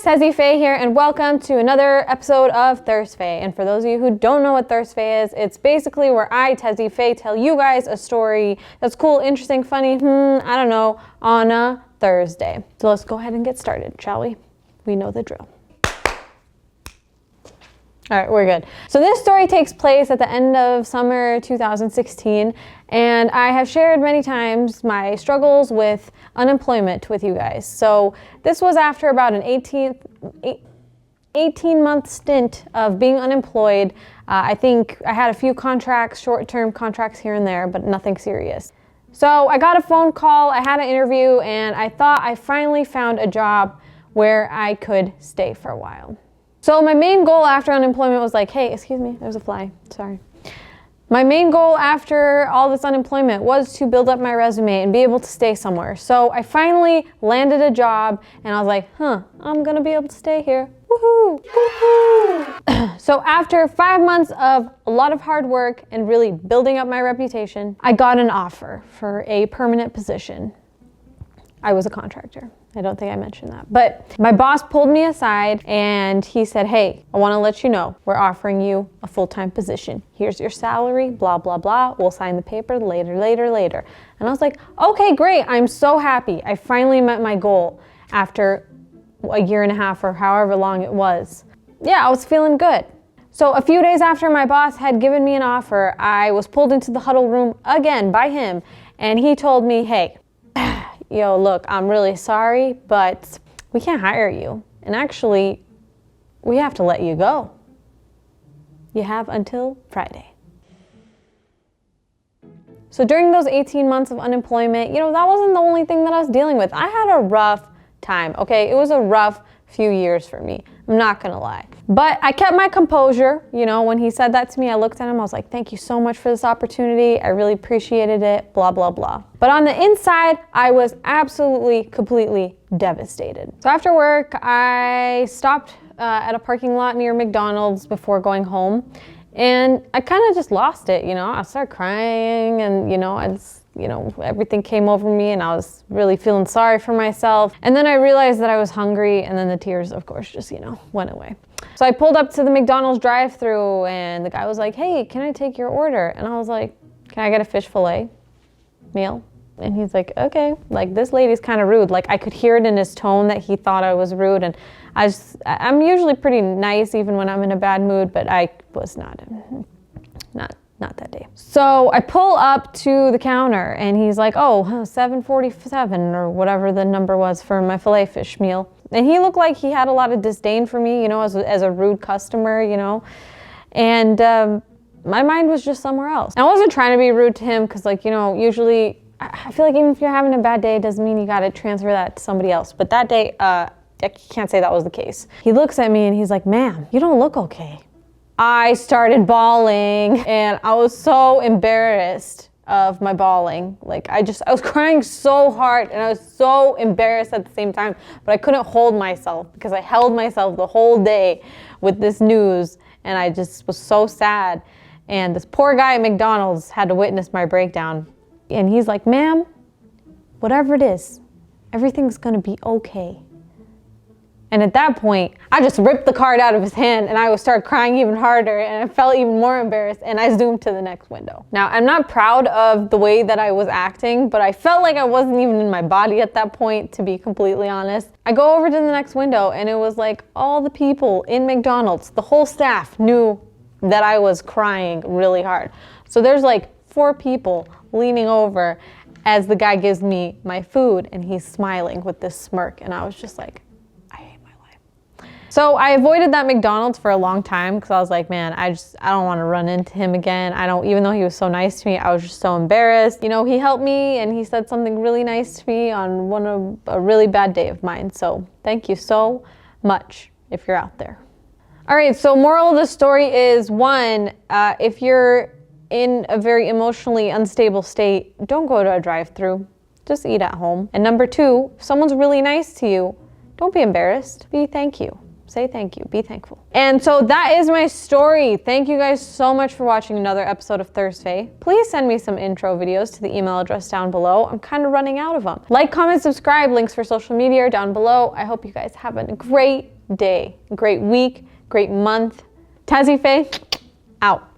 Tazzy here, and welcome to another episode of Thursday. And for those of you who don't know what Thursday is, it's basically where I, Tazzy, tell you guys a story that's cool, interesting, funny, I don't know, on a Thursday. So let's go ahead and get started, shall we? We know the drill. All right, we're good. So this story takes place at the end of summer 2016, and I have shared many times my struggles with unemployment with you guys. So this was after about an 18-month stint of being unemployed. I think I had a few contracts, short-term contracts here and there, but nothing serious. So I got a phone call, I had an interview, and I thought I finally found a job where I could stay for a while. So my main goal after unemployment was like, hey, excuse me, there's a fly, sorry. My main goal after all this unemployment was to build up my resume and be able to stay somewhere. So I finally landed a job and I was like, I'm gonna be able to stay here, woohoo, woohoo. So after 5 months of a lot of hard work and really building up my reputation, I got an offer for a permanent position. I was a contractor. I don't think I mentioned that. But my boss pulled me aside and he said, hey, I want to let you know, we're offering you a full-time position. Here's your salary, blah, blah, blah. We'll sign the paper later. And I was like, okay, great. I'm so happy. I finally met my goal after a year and a half or however long it was. Yeah, I was feeling good. So a few days after my boss had given me an offer, I was pulled into the huddle room again by him. And he told me, hey, yo, look, I'm really sorry, but we can't hire you. And actually, we have to let you go. You have until Friday. So during those 18 months of unemployment, that wasn't the only thing that I was dealing with. I had a rough time, okay? It was a rough few years for me. I'm not gonna lie. But I kept my composure. When he said that to me, I looked at him, I was like, thank you so much for this opportunity. I really appreciated it, blah, blah, blah. But on the inside, I was absolutely, completely devastated. So after work, I stopped at a parking lot near McDonald's before going home. And I kind of just lost it, I started crying and, everything came over me and I was really feeling sorry for myself. And then I realized that I was hungry and then the tears, of course, just, went away. So I pulled up to the McDonald's drive-thru and the guy was like, hey, can I take your order? And I was like, can I get a fish fillet meal? And he's like, okay. Like, this lady's kind of rude. Like, I could hear it in his tone that he thought I was rude. And I'm usually pretty nice even when I'm in a bad mood, but I was not that day. So I pull up to the counter and he's like, oh, $7.47 or whatever the number was for my filet fish meal. And he looked like he had a lot of disdain for me, as a rude customer, And my mind was just somewhere else. I wasn't trying to be rude to him because usually I feel like even if you're having a bad day, it doesn't mean you got to transfer that to somebody else. But that day, I can't say that was the case. He looks at me and he's like, ma'am, you don't look okay. I started bawling and I was so embarrassed of my bawling. Like I was crying so hard and I was so embarrassed at the same time, but I couldn't hold myself because I held myself the whole day with this news and I just was so sad. And this poor guy at McDonald's had to witness my breakdown. And he's like, ma'am, whatever it is, everything's gonna be okay. And at that point, I just ripped the card out of his hand and I started crying even harder and I felt even more embarrassed and I zoomed to the next window. Now, I'm not proud of the way that I was acting, but I felt like I wasn't even in my body at that point, to be completely honest. I go over to the next window and it was like all the people in McDonald's, the whole staff knew that I was crying really hard. So there's like 4 people leaning over as the guy gives me my food and he's smiling with this smirk and I was just like, so I avoided that McDonald's for a long time because I was like, man, I don't want to run into him again. Even though he was so nice to me, I was just so embarrassed. He helped me and he said something really nice to me on a really bad day of mine. So thank you so much if you're out there. All right, so moral of the story is 1, if you're in a very emotionally unstable state, don't go to a drive-thru, just eat at home. And number 2, if someone's really nice to you, don't be embarrassed, thank you. Say thank you, be thankful. And so that is my story. Thank you guys so much for watching another episode of Thursday. Please send me some intro videos to the email address down below. I'm kind of running out of them. Like, comment, subscribe, links for social media are down below. I hope you guys have a great day, great week, great month. Tazzy Faye, out.